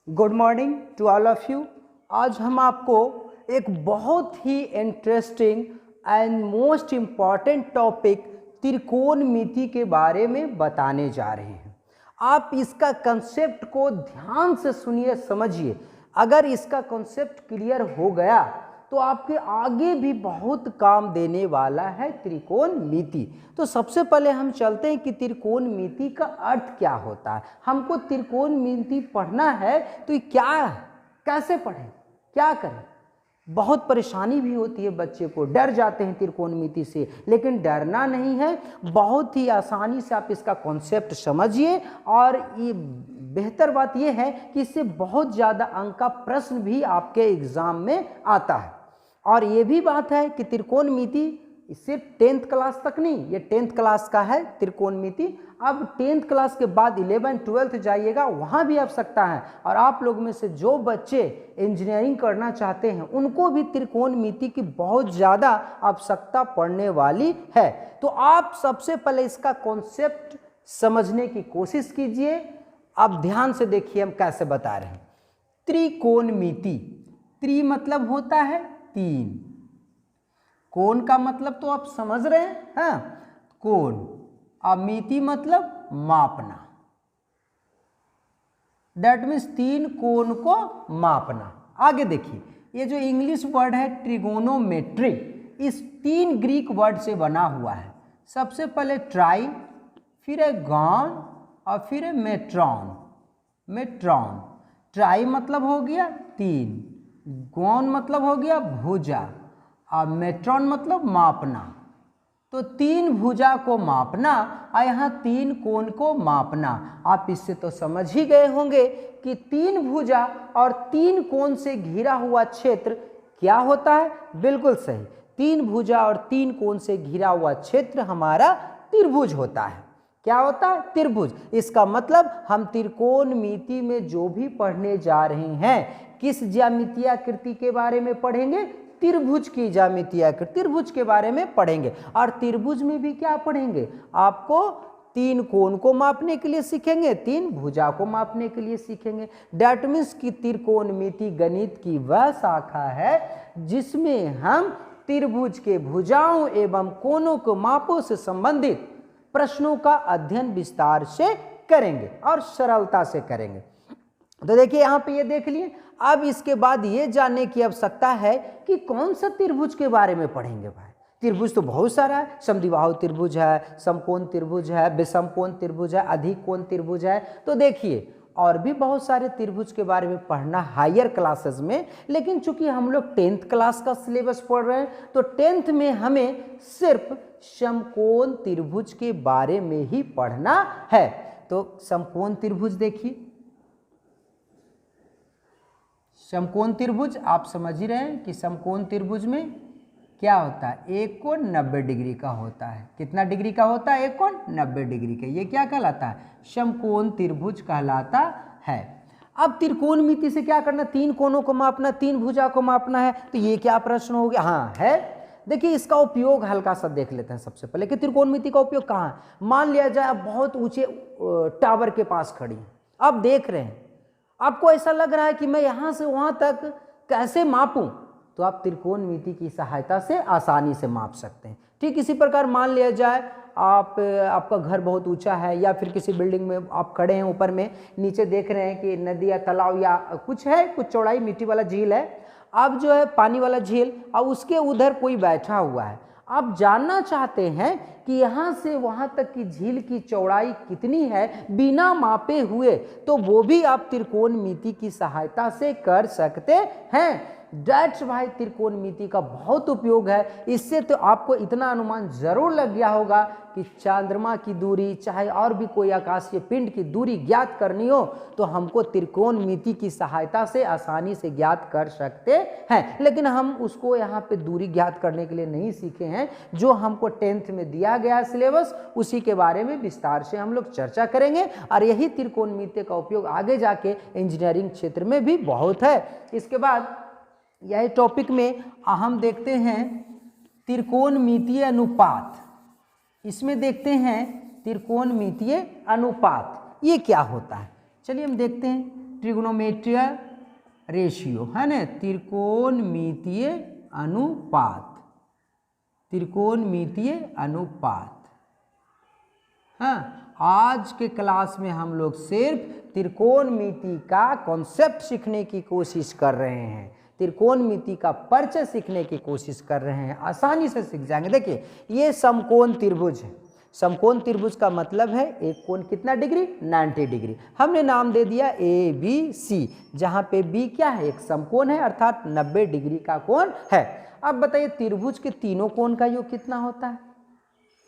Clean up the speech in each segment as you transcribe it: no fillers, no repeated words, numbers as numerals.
Good morning to all of you. आज हम आपको एक बहुत ही interesting and most important topic त्रिकोणमिति के बारे में बताने जा रहे हैं। आप इसका कंसेप्ट को ध्यान से सुनिए, समझिए। अगर इसका कंसेप्ट क्लियर हो गया तो आपके आगे भी बहुत काम देने वाला है त्रिकोणमिति। तो सबसे पहले हम चलते हैं कि त्रिकोणमिति का अर्थ क्या होता है। हमको त्रिकोणमिति पढ़ना है तो ये क्या है, कैसे पढ़ें, क्या करें। बहुत परेशानी भी होती है, बच्चे को डर जाते हैं त्रिकोणमिति से, लेकिन डरना नहीं है। बहुत ही आसानी से आप इसका कॉन्सेप्ट समझिए और ये बेहतर बात यह है कि इससे बहुत ज़्यादा अंक का प्रश्न भी आपके एग्जाम में आता है। और ये भी बात है कि त्रिकोणमिति सिर्फ 10th क्लास तक नहीं, ये 10th क्लास का है त्रिकोणमिति। अब 10th क्लास के बाद 11th 12th जाइएगा, वहाँ भी आवश्यकता है। और आप लोग में से जो बच्चे इंजीनियरिंग करना चाहते हैं उनको भी त्रिकोणमिति की बहुत ज़्यादा आवश्यकता पड़ने वाली है। तो आप सबसे पहले इसका कॉन्सेप्ट समझने की कोशिश कीजिए। आप ध्यान से देखिए हम कैसे बता रहे हैं। त्रिकोणमिति, त्रि मतलब होता है तीन, कोण का मतलब तो आप समझ रहे हैं, हाँ, कोण। अब मिति मतलब मापना, दैट मीन्स तीन कोण को मापना। आगे देखिए, ये जो इंग्लिश वर्ड है ट्रिगोनोमेट्री, इस तीन ग्रीक वर्ड से बना हुआ है। सबसे पहले ट्राई, फिर है गॉन और फिर है मेट्रॉन। मेट्रॉन, ट्राई मतलब हो गया तीन, गॉन मतलब हो गया भुजा और मेट्रॉन मतलब मापना। तो तीन भुजा को मापना और यहाँ तीन कोण को मापना। आप इससे तो समझ ही गए होंगे कि तीन भुजा और तीन कोण से घिरा हुआ क्षेत्र क्या होता है। बिल्कुल सही, तीन भुजा और तीन कोण से घिरा हुआ क्षेत्र हमारा त्रिभुज होता है। क्या होता है? त्रिभुज। इसका मतलब हम त्रिकोणमिति में जो भी पढ़ने जा रहे हैं, किस ज्यामितीय आकृति के बारे में पढ़ेंगे? त्रिभुज की ज्यामितीय आकृति, त्रिभुज के बारे में पढ़ेंगे। और त्रिभुज में भी क्या पढ़ेंगे? आपको तीन कोण को मापने के लिए सीखेंगे, तीन भुजा को मापने के लिए सीखेंगे। दैट मीन्स कि त्रिकोणमिति गणित की वह शाखा है जिसमें हम त्रिभुज के भुजाओं एवं कोणों को मापों से संबंधित प्रश्नों का अध्ययन विस्तार से करेंगे और सरलता से करेंगे। तो देखिए यहाँ पे ये देख लिए। अब इसके बाद ये जानने की आवश्यकता है कि कौन सा त्रिभुज के बारे में पढ़ेंगे। भाई त्रिभुज तो बहुत सारा है, समद्विबाहु त्रिभुज है, समकोण त्रिभुज है, विषमकोण त्रिभुज है, अधिक कोण त्रिभुज है। तो देखिए और भी बहुत सारे त्रिभुज के बारे में पढ़ना हायर क्लासेस में। लेकिन चूंकि हम लोग 10th क्लास का सिलेबस पढ़ रहे हैं तो 10th में हमें सिर्फ समकोण त्रिभुज के बारे में ही पढ़ना है। तो समकोण त्रिभुज देखिए, समकोण त्रिभुज आप समझ ही रहे हैं कि समकोण त्रिभुज में क्या होता है? एक कोण 90 डिग्री का होता है। कितना डिग्री का होता है? एक कोण 90 डिग्री का। ये क्या कहलाता है? समकोण त्रिभुज कहलाता है। अब त्रिकोणमिति से क्या करना? तीन कोणों को मापना, तीन भुजा को मापना है। तो ये क्या प्रश्न हो गया? हाँ है। देखिए इसका उपयोग हल्का सा देख लेते हैं सबसे पहले कि त्रिकोणमिति का उपयोग कहाँ है। मान लिया जाए आप बहुत ऊंचे टावर के पास खड़ी हैं, आप देख रहे हैं, आपको ऐसा लग रहा है कि मैं यहाँ से वहाँ तक कैसे मापूं, तो आप त्रिकोणमिति की सहायता से आसानी से माप सकते हैं। ठीक इसी प्रकार मान लिया जाए आपका घर बहुत ऊंचा है या फिर किसी बिल्डिंग में आप खड़े हैं, ऊपर में नीचे देख रहे हैं कि नदी या तालाब या कुछ है, कुछ चौड़ाई मिट्टी वाला झील है, अब जो है पानी वाला झील, और उसके उधर कोई बैठा हुआ है। आप जानना चाहते हैं कि यहाँ से वहाँ तक की झील की चौड़ाई कितनी है बिना मापे हुए, तो वो भी आप त्रिकोणमिति की सहायता से कर सकते हैं। दैट्स वाई त्रिकोणमिति का बहुत उपयोग है। इससे तो आपको इतना अनुमान जरूर लग गया होगा कि चंद्रमा की दूरी, चाहे और भी कोई आकाशीय पिंड की दूरी ज्ञात करनी हो तो हमको त्रिकोणमिति की सहायता से आसानी से ज्ञात कर सकते हैं। लेकिन हम उसको यहाँ पे दूरी ज्ञात करने के लिए नहीं सीखे हैं। जो हमको 10th में दिया गया सिलेबस, उसी के बारे में विस्तार से हम लोग चर्चा करेंगे। और यही त्रिकोणमिति का उपयोग आगे जाके इंजीनियरिंग क्षेत्र में भी बहुत है। इसके बाद यही टॉपिक में हम देखते हैं त्रिकोणमितीय अनुपात। इसमें देखते हैं त्रिकोणमितीय अनुपात ये क्या होता है। चलिए हम देखते हैं ट्रिग्नोमेट्रियल रेशियो, है ना, त्रिकोणमितीय अनुपात, त्रिकोणमितीय अनुपात। हाँ, आज के क्लास में हम लोग सिर्फ त्रिकोणमिति का कॉन्सेप्ट सीखने की कोशिश कर रहे हैं, त्रिकोणमिति का परिचय सीखने की कोशिश कर रहे हैं, आसानी से सीख जाएंगे। देखिए ये समकोण त्रिभुज है, समकोण त्रिभुज का मतलब है एक कोण कितना डिग्री, 90 डिग्री। हमने नाम दे दिया ए बी सी, जहाँ पे बी क्या है, एक समकोण है अर्थात 90 डिग्री का कोण है। अब बताइए त्रिभुज के तीनों कोण का योग कितना होता है,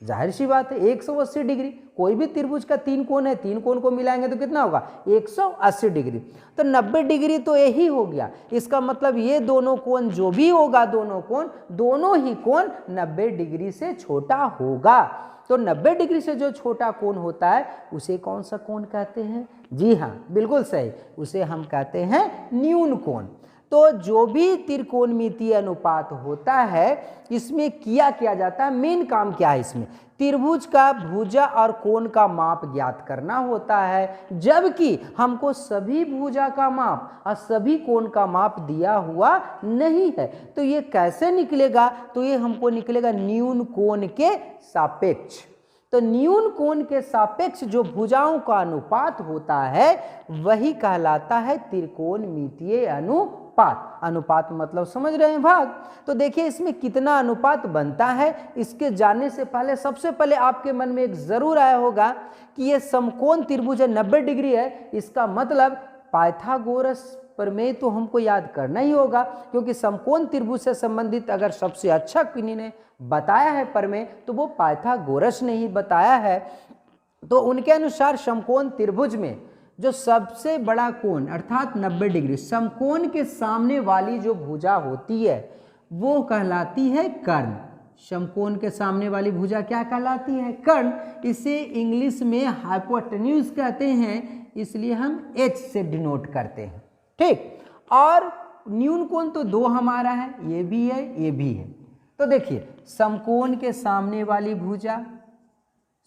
जाहिर सी बात है 180 डिग्री। कोई भी त्रिभुज का तीन कोण है, तीन कोण को मिलाएंगे तो कितना होगा, 180 डिग्री। तो 90 डिग्री तो यही हो गया, इसका मतलब ये दोनों कोण जो भी होगा, दोनों कोण, दोनों ही कोण 90 डिग्री से छोटा होगा। तो 90 डिग्री से जो छोटा कोण होता है उसे कौन सा कोण कहते हैं, जी हाँ बिल्कुल सही, उसे हम कहते हैं न्यून कोण। तो जो भी त्रिकोणमितीय अनुपात होता है इसमें किया जाता है, मेन काम क्या है इसमें, त्रिभुज का भुजा और कोण का माप ज्ञात करना होता है, जबकि हमको सभी भुजा का माप और सभी कोण का माप दिया हुआ नहीं है। तो ये कैसे निकलेगा, तो ये हमको निकलेगा न्यून कोण के सापेक्ष। तो न्यून कोण के सापेक्ष जो भुजाओं का अनुपात होता है वही कहलाता है त्रिकोणमितीय अनुपात। अनुपात मतलब समझ रहे हैं भाग। तो देखिए इसमें कितना अनुपात बनता है, इसके जानने से पहले सबसे पहले आपके मन में एक जरूर आया होगा कि ये समकोण त्रिभुज है, 90 डिग्री है, इसका मतलब पाइथागोरस प्रमेय तो हमको याद करना ही होगा, क्योंकि समकोण त्रिभुज से संबंधित अगर सबसे अच्छा किन्हीं ने बताया है प्रमेय तो वो पाइथागोरस ने ही बताया है। तो उनके अनुसार समकोण त्रिभुज में जो सबसे बड़ा कोण अर्थात 90 डिग्री, समकोण के सामने वाली जो भुजा होती है वो कहलाती है कर्ण। समकोण के सामने वाली भुजा क्या कहलाती है, कर्ण। इसे इंग्लिश में हाइपोटेन्यूज कहते हैं, इसलिए हम H से डिनोट करते हैं, ठीक। और न्यून कोण तो दो हमारा है, ये भी है ये भी है। तो देखिए समकोण के सामने वाली भुजा,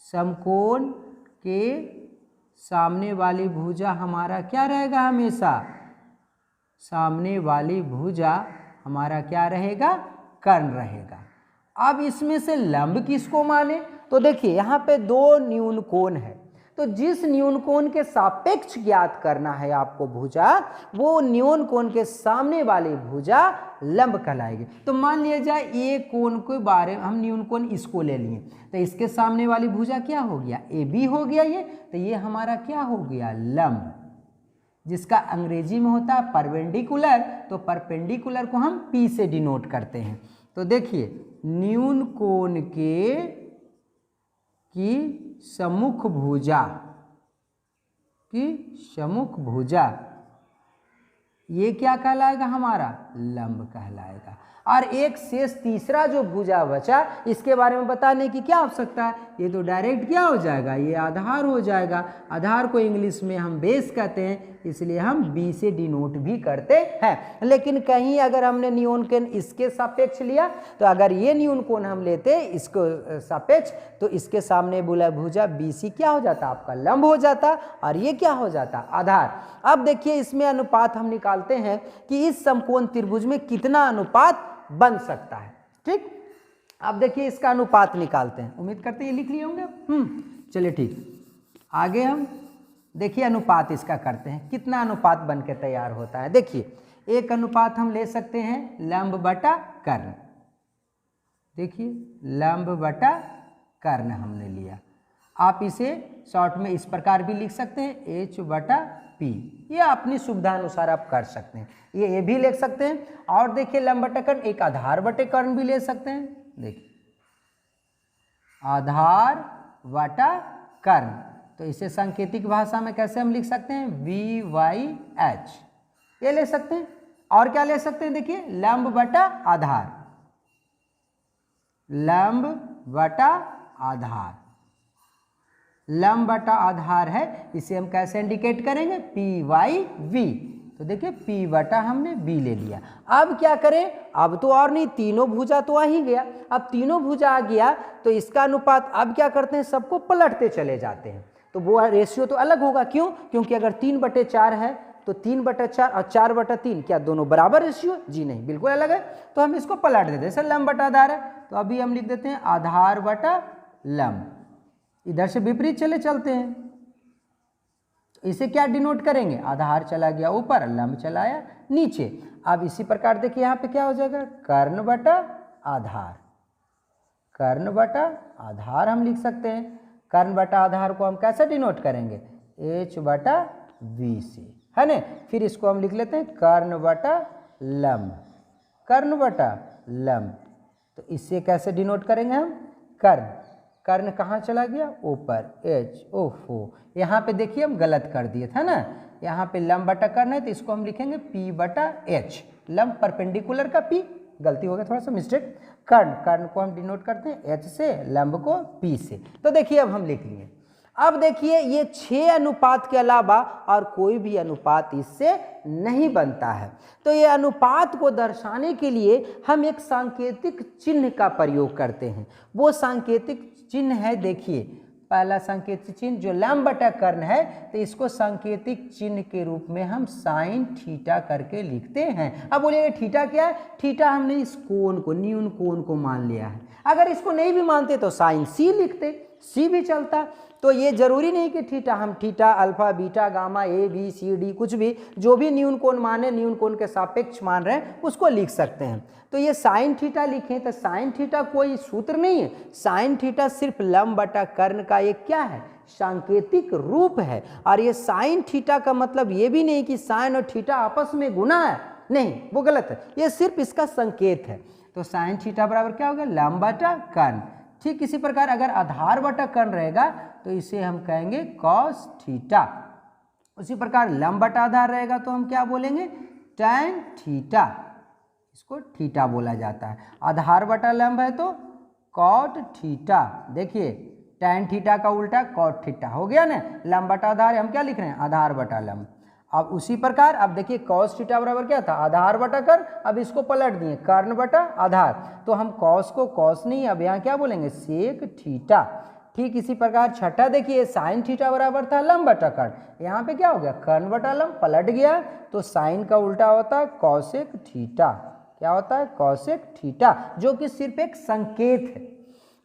समकोण के सामने वाली भुजा हमारा क्या रहेगा, हमेशा सामने वाली भुजा हमारा क्या रहेगा, कर्ण रहेगा। अब इसमें से लंब किसको माने, तो देखिए यहाँ पे दो न्यून कोण है, तो जिस न्यून कोण के सापेक्ष ज्ञात करना है आपको भुजा, वो न्यून कोण के सामने वाली भुजा लंब कहलाएगी। तो मान लिया जाए ये कोण के बारे में हम न्यून कोण इसको ले लिए, तो इसके सामने वाली भुजा क्या हो गया, ए बी हो गया ये, तो ये हमारा क्या हो गया, लंब, जिसका अंग्रेजी में होता है परपेंडिकुलर। तो परपेंडिकुलर को हम पी से डिनोट करते हैं। तो देखिए न्यून कोण की सम्मुख भुजा ये क्या कहलाएगा, हमारा लंब कहलाएगा। और एक शेष तीसरा जो भुजा बचा, इसके बारे में बताने की क्या आवश्यकता है, ये तो डायरेक्ट क्या हो जाएगा, ये आधार हो जाएगा। आधार को इंग्लिश में हम बेस कहते हैं, इसलिए हम बी से डिनोट भी करते हैं। लेकिन कहीं अगर हमने न्यून कोण इसके सापेक्ष लिया, तो अगर ये न्यून कोण हम लेते इसको सापेक्ष, तो इसके सामने बोला भुजा बी सी क्या हो जाता, आपका लंब हो जाता, और ये क्या हो जाता, आधार। अब देखिए इसमें अनुपात हम निकालते हैं कि इस समकोण त्रिभुज में कितना अनुपात बन सकता है, ठीक। अब देखिए इसका अनुपात निकालते हैं, उम्मीद करते हैं ये लिख लिए होंगे। चलिए ठीक, आगे हम देखिए अनुपात इसका करते हैं, कितना अनुपात बन के तैयार होता है। देखिए एक अनुपात हम ले सकते हैं लंब बटा कर्ण, देखिए लंब बटा कर्ण हमने लिया। आप इसे शॉर्ट में इस प्रकार भी लिख सकते हैं H बटा P, ये अपनी सुविधा अनुसार आप कर सकते हैं, ये भी लिख सकते हैं। और देखिए लंब बटा कर्ण, एक आधार बटे कर्ण भी ले सकते हैं, देखिए आधार बटा कर्ण। तो इसे सांकेतिक भाषा में कैसे हम लिख सकते हैं, VYH, ये ले सकते हैं। और क्या ले सकते हैं, देखिए लंब बटा आधार, लंब बटा आधार, लंब बटा आधार है, इसे हम कैसे इंडिकेट करेंगे, PYV। तो देखिए P बटा हमने B ले लिया। अब क्या करें, अब तो और नहीं, तीनों भुजा तो आ ही गया। अब तीनों भुजा आ गया तो इसका अनुपात अब क्या करते हैं, सबको पलटते चले जाते हैं, तो वो रेशियो तो अलग होगा। क्यों, क्योंकि अगर 3/4 है तो 3/4 और 4/3 क्या दोनों बराबर रेशियो? जी नहीं, बिल्कुल अलग है। तो हम इसको पलट देते हैं, जैसे लंब बटा आधार है तो अभी हम लिख देते हैं आधार बटा लंब। इधर से विपरीत चलते हैं, इसे क्या डिनोट करेंगे? आधार चला गया ऊपर, लंब चला आया नीचे। अब इसी प्रकार देखिए यहाँ पे क्या हो जाएगा? कर्ण बटा आधार, कर्ण बटा आधार हम लिख सकते हैं। कर्ण बटा आधार को हम कैसे डिनोट करेंगे? h/v से, है ना। फिर इसको हम लिख लेते हैं कर्ण बटा लंब, कर्ण बटा लंब। तो इससे कैसे डिनोट करेंगे हम? कर्ण, कर्ण कहाँ चला गया? ऊपर, h। ओहो, यहाँ पे देखिए हम गलत कर दिए था ना, यहाँ पे लंब बटा कर्ण है तो इसको हम लिखेंगे p/h। लंब परपेंडिकुलर का p, गलती हो गया थोड़ा सा मिस्टेक। कर्ण, कर्ण को हम डिनोट करते हैं h से, लंब को p से। तो देखिए अब हम लिख लिए। अब देखिए ये 6 अनुपात के अलावा और कोई भी अनुपात इससे नहीं बनता है। तो ये अनुपात को दर्शाने के लिए हम एक सांकेतिक चिन्ह का प्रयोग करते हैं। वो सांकेतिक चिन्ह है, देखिए पहला सांकेतिक चिन्ह जो लंब बटा कर्ण है, तो इसको सांकेतिक चिन्ह के रूप में हम साइन थीटा करके लिखते हैं। अब बोलिएगा थीटा क्या है? थीटा हमने इस कोण को, न्यून कोण को मान लिया है। अगर इसको नहीं भी मानते तो साइन सी लिखते, सी भी चलता। तो ये जरूरी नहीं कि थीटा, हम थीटा, अल्फा, बीटा, गामा, ए, बी, सी, डी, कुछ भी जो भी न्यून कोण माने, न्यून कोण के सापेक्ष मान रहे हैं उसको लिख सकते हैं। तो ये साइन थीटा लिखें तो साइन थीटा कोई सूत्र नहीं है, साइन थीटा सिर्फ लंब बटा कर्ण का एक क्या है? सांकेतिक रूप है। और ये साइन थीटा का मतलब ये भी नहीं कि साइन और थीटा आपस में गुना है, नहीं, वो गलत है, ये सिर्फ इसका संकेत है। तो साइन थीटा बराबर क्या हो गया? लंब बटा कर्ण। ठीक इसी प्रकार अगर आधार बटा कर्ण रहेगा तो इसे हम कहेंगे कॉस थीटा। उसी प्रकार लंब बटा आधार रहेगा तो हम क्या बोलेंगे? टैन थीटा, इसको थीटा बोला जाता है। आधार बटा लंब है तो कॉट थीटा। देखिए टैन थीटा का उल्टा कॉट थीटा हो गया ना। लंब बटा आधार हम क्या लिख रहे हैं? आधार बटा लंब। अब उसी प्रकार अब देखिए कॉस थीटा बराबर क्या था? आधार बटा कर्ण। अब इसको पलट दिए, कर्ण बटा आधार, तो हम कॉस को कॉस नहीं, अब यहाँ क्या बोलेंगे? Sec theta. ठीक इसी प्रकार छठा देखिए साइन थीटा बराबर था लंब बटा कर्ण, यहाँ पे क्या हो गया? कर्ण बटा लंब, पलट गया तो साइन का उल्टा होता है कॉसेक थीटा। क्या होता है? कॉसेक थीटा, जो कि सिर्फ एक संकेत है।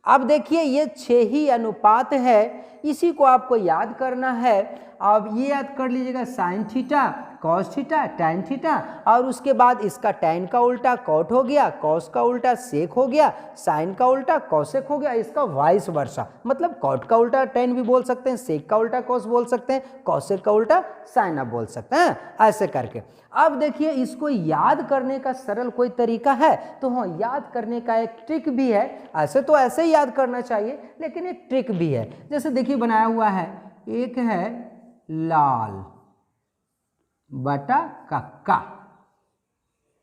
अब देखिए ये 6 ही अनुपात है, इसी को आपको याद करना है। अब ये याद कर लीजिएगा, sine theta, cos theta, tan theta, और उसके बाद इसका टैन का उल्टा कॉट हो गया, कॉस का उल्टा सेक हो गया, साइन का उल्टा कॉसेक हो गया, इसका वाइस वर्सा, मतलब कॉट का उल्टा टैन भी बोल सकते हैं, सेक का उल्टा कॉस बोल सकते हैं, कॉसेक का उल्टा साइन आप बोल सकते हैं, ऐसे करके। अब देखिए इसको याद करने का सरल कोई तरीका है तो हाँ, याद करने का एक ट्रिक भी है। ऐसे तो ऐसे ही याद करना चाहिए, लेकिन एक ट्रिक भी है। जैसे देखिए बनाया हुआ है, एक है लाल बटा कक्का,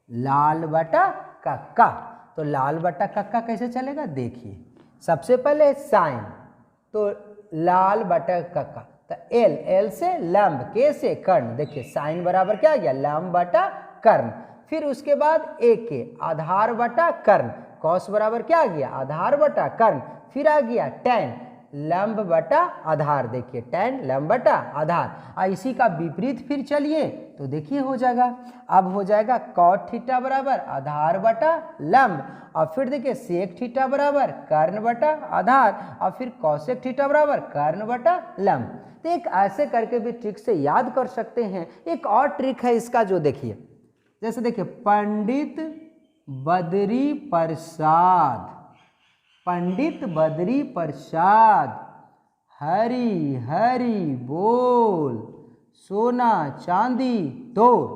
लाल बटा कक्का। तो लाल बटा कक्का कैसे चलेगा? देखिए सबसे पहले साइन, तो लाल बटा कक्का, तो एल, एल से लंब, के से कर्ण। देखिए साइन बराबर क्या आ गया? लंब बटा कर्ण। फिर उसके बाद ए के, आधार बटा कर्ण, कॉस बराबर क्या आ गया? आधार बटा कर्ण। फिर आ गया टैन, लंब बटा आधार। देखिए टैन लंब बटा आधार, और इसी का विपरीत फिर चलिए तो देखिए हो जाएगा, अब हो जाएगा कॉट थीटा बराबर आधार बटा लंब, और फिर देखिए सेक थीटा बराबर कर्ण बटा आधार, और फिर कॉसेक थीटा बराबर कर्ण बटा लंब। तो एक ऐसे करके भी ट्रिक से याद कर सकते हैं। एक और ट्रिक है इसका, जो देखिए जैसे देखिए पंडित बद्री प्रसाद, पंडित बद्री प्रसाद हरी हरी बोल, सोना चांदी तोड़।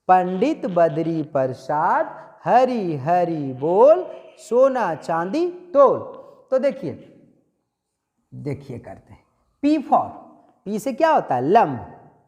पंडित बद्री प्रसाद हरी हरी बोल, सोना चांदी तोड़। तो देखिए देखिए करते हैं, पी फॉर, पी से क्या होता है? लंब,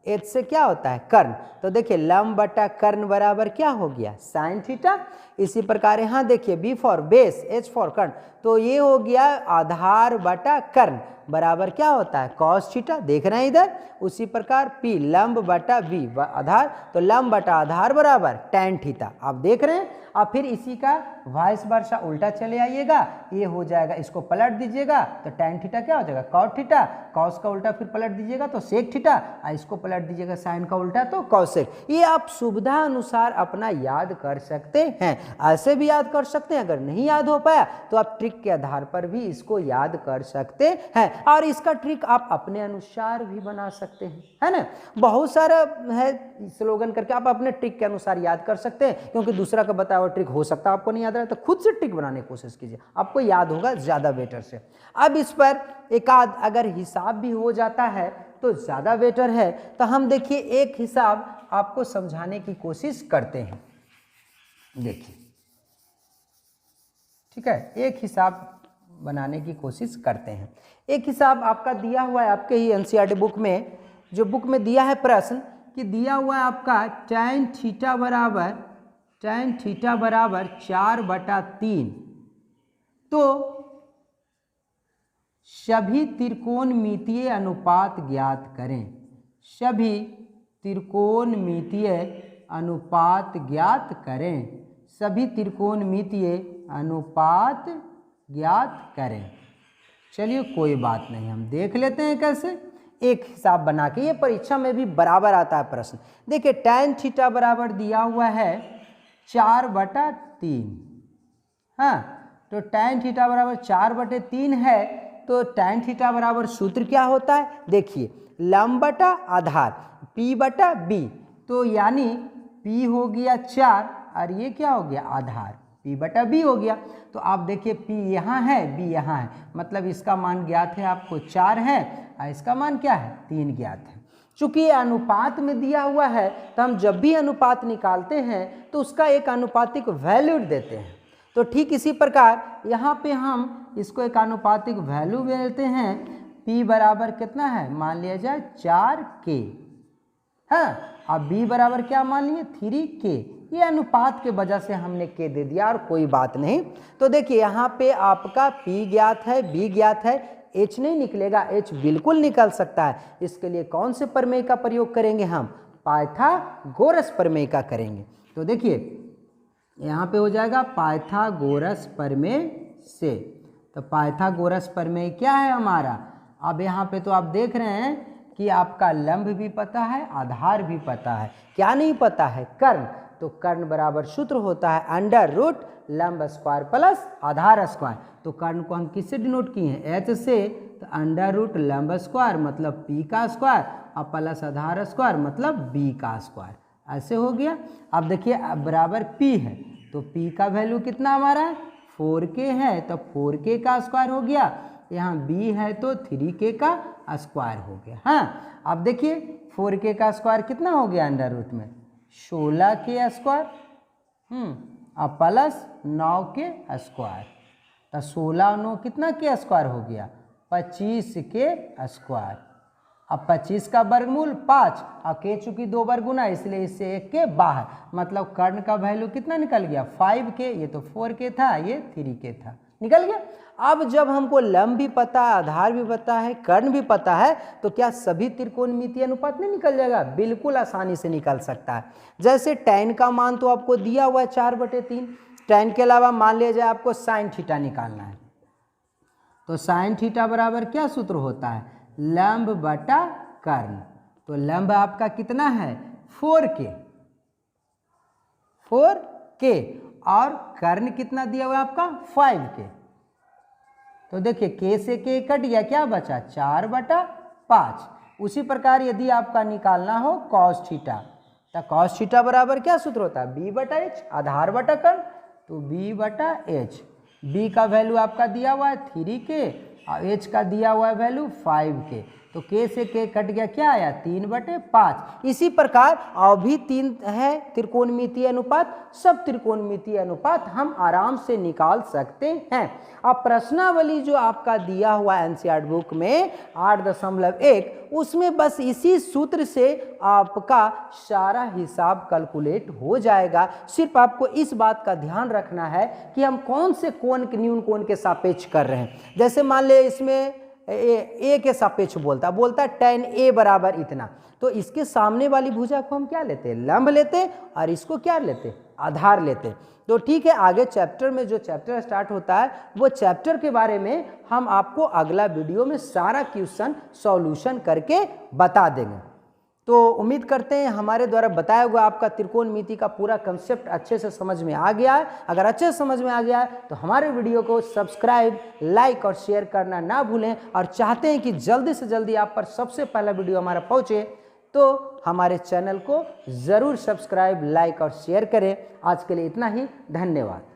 एच से क्या होता है? कर्ण। तो देखिए लंब बटा कर्ण बराबर क्या हो गया? Sine theta. इसी प्रकार यहाँ देखिए B for base, H for कर्ण, तो ये हो गया आधार बटा कर्ण बराबर क्या होता है कॉस थीटा, देख रहे हैं इधर। उसी प्रकार P लंब बटा V आधार, तो लंब बटा आधार बराबर tan थीटा, आप देख रहे हैं। और फिर इसी का वाइस वर्सा उल्टा चले आइएगा, ये हो जाएगा, इसको पलट दीजिएगा तो tan थीटा क्या हो जाएगा cot थीटा, cos का उल्टा फिर पलट दीजिएगा तो sec थीटा, और इसको पलट दीजिएगा sin का उल्टा तो cosec। ये आप सुविधा अनुसार अपना याद कर सकते हैं, ऐसे भी याद कर सकते हैं। अगर नहीं याद हो पाया तो आप ट्रिक के आधार पर भी इसको याद कर सकते हैं, और इसका ट्रिक आप अपने अनुसार भी बना सकते हैं, है ना। बहुत सारा है स्लोगन करके आप अपने ट्रिक के अनुसार याद कर सकते हैं, क्योंकि दूसरा का बताया हुआ ट्रिक हो सकता है आपको नहीं याद रहा, तो खुद से ट्रिक बनाने की कोशिश कीजिए, आपको याद होगा ज़्यादा बेटर से। अब इस पर एक आध अगर हिसाब भी हो जाता है तो ज़्यादा बेटर है। तो हम देखिए एक हिसाब आपको समझाने की कोशिश करते हैं, देखिए, ठीक है, एक हिसाब बनाने की कोशिश करते हैं। एक हिसाब आपका दिया हुआ है आपके ही एनसीईआरटी बुक में, जो बुक में दिया है प्रश्न कि दिया हुआ है आपका tan थीटा बराबर 4/3, तो सभी त्रिकोणमितीय अनुपात ज्ञात करें। सभी त्रिकोणमितीय अनुपात ज्ञात करें। सभी त्रिकोणमितीय अनुपात ज्ञात करें। चलिए कोई बात नहीं, हम देख लेते हैं कैसे। एक हिसाब बना के, ये परीक्षा में भी बराबर आता है प्रश्न। देखिए tan थीटा बराबर दिया हुआ है 4/3, हाँ, तो tan थीटा बराबर 4/3 है, तो tan थीटा बराबर सूत्र क्या होता है, देखिए लंब बटा आधार P बटा B, तो यानी P हो गया 4 और ये क्या हो गया आधार P बटा B हो गया। तो आप देखिए P यहाँ है, B यहाँ है, मतलब इसका मान ज्ञात है आपको 4 है और इसका मान क्या है 3 ज्ञात है। चूंकि ये अनुपात में दिया हुआ है तो हम जब भी अनुपात निकालते हैं तो उसका एक अनुपातिक वैल्यू देते हैं। तो ठीक इसी प्रकार यहाँ पे हम इसको एक अनुपातिक वैल्यू देते हैं। P बराबर कितना है, मान लिया जाए 4K, हाँ, अब B बराबर क्या मान लिए 3K। ये अनुपात के वजह से हमने K दे दिया और कोई बात नहीं। तो देखिए यहाँ पे आपका P ज्ञात है, B ज्ञात है, H नहीं निकलेगा, H बिल्कुल निकल सकता है। इसके लिए कौन से प्रमेय का प्रयोग करेंगे हम, पाइथागोरस प्रमेय का करेंगे। तो देखिए यहाँ पे हो जाएगा पाइथागोरस प्रमेय से। तो पाइथागोरस प्रमेय क्या है हमारा, अब यहाँ पे तो आप देख रहे हैं कि आपका लंब भी पता है, आधार भी पता है, क्या नहीं पता है कर्ण। तो कर्ण बराबर सूत्र होता है अंडर रूट लंब स्क्वायर प्लस आधार स्क्वायर। तो कर्ण को हम किससे डिनोट किए हैं, H से, तो अंडर रूट लंब स्क्वायर मतलब P का स्क्वायर और प्लस आधार स्क्वायर मतलब B का स्क्वायर, ऐसे हो गया। अब देखिए बराबर P है, तो P का वैल्यू कितना हमारा है 4K है, तो 4K का स्क्वायर हो गया। यहाँ B है तो 3K का स्क्वायर हो गया। हाँ, अब देखिए 4K का स्क्वायर कितना हो गया अंडर रूट में 16K स्क्वायर, और प्लस 9K स्क्वायर, तो 16 और 9 कितना के स्क्वायर हो गया 25K स्क्वायर। अब 25 का वर्गमूल 5 और K चूंकि 2 वर्गुना इसलिए इससे 1 के बाहर, मतलब कर्ण का वैल्यू कितना निकल गया 5K, ये तो 4K था, ये 3K था, निकल गया। अब जब हमको लंब भी पता है, आधार भी पता है, कर्ण भी पता है, तो क्या सभी त्रिकोणमितीय अनुपात नहीं निकल जाएगा, बिल्कुल आसानी से निकल सकता है। जैसे tan का मान तो आपको दिया हुआ है 4/3, tan के अलावा मान लिया जाए आपको sin थीटा निकालना है, तो sin थीटा बराबर क्या सूत्र होता है लंब बटा कर्ण। तो लंब आपका कितना है 4K और कर्ण कितना दिया हुआ है आपका 5K। तो देखिए K से K कट गया, क्या बचा 4/5। उसी प्रकार यदि आपका निकालना हो cos थीटा, तो cos थीटा बराबर क्या सूत्र होता है B/H आधार बटा कर्ण, तो B/H। B का वैल्यू आपका दिया हुआ है 3K और H का दिया हुआ है वैल्यू 5K। तो k से k कट गया, क्या आया 3/5। इसी प्रकार और भी 3 है त्रिकोणमितीय अनुपात, सब त्रिकोणमितीय अनुपात हम आराम से निकाल सकते हैं। अब प्रश्नावली जो आपका दिया हुआ है एनसीईआरटी बुक में 8.1, उसमें बस इसी सूत्र से आपका सारा हिसाब कैलकुलेट हो जाएगा। सिर्फ आपको इस बात का ध्यान रखना है कि हम कौन से कोण के न्यून कोण के सापेक्ष कर रहे हैं। जैसे मान ले इसमें ए के सापेक्ष बोलता है tan a बराबर इतना, तो इसके सामने वाली भुजा को हम क्या लेते हैं, लंब लेते, और इसको क्या लेते, आधार लेते। तो ठीक है, आगे चैप्टर में जो चैप्टर स्टार्ट होता है वो चैप्टर के बारे में हम आपको अगला वीडियो में सारा क्वेश्चन सॉल्यूशन करके बता देंगे। तो उम्मीद करते हैं हमारे द्वारा बताया हुआ आपका त्रिकोणमिति का पूरा कंसेप्ट अच्छे से समझ में आ गया है। अगर अच्छे से समझ में आ गया है तो हमारे वीडियो को सब्सक्राइब, लाइक और शेयर करना ना भूलें, और चाहते हैं कि जल्दी से जल्दी आप पर सबसे पहला वीडियो हमारा पहुंचे तो हमारे चैनल को ज़रूर सब्सक्राइब, लाइक और शेयर करें। आज के लिए इतना ही, धन्यवाद।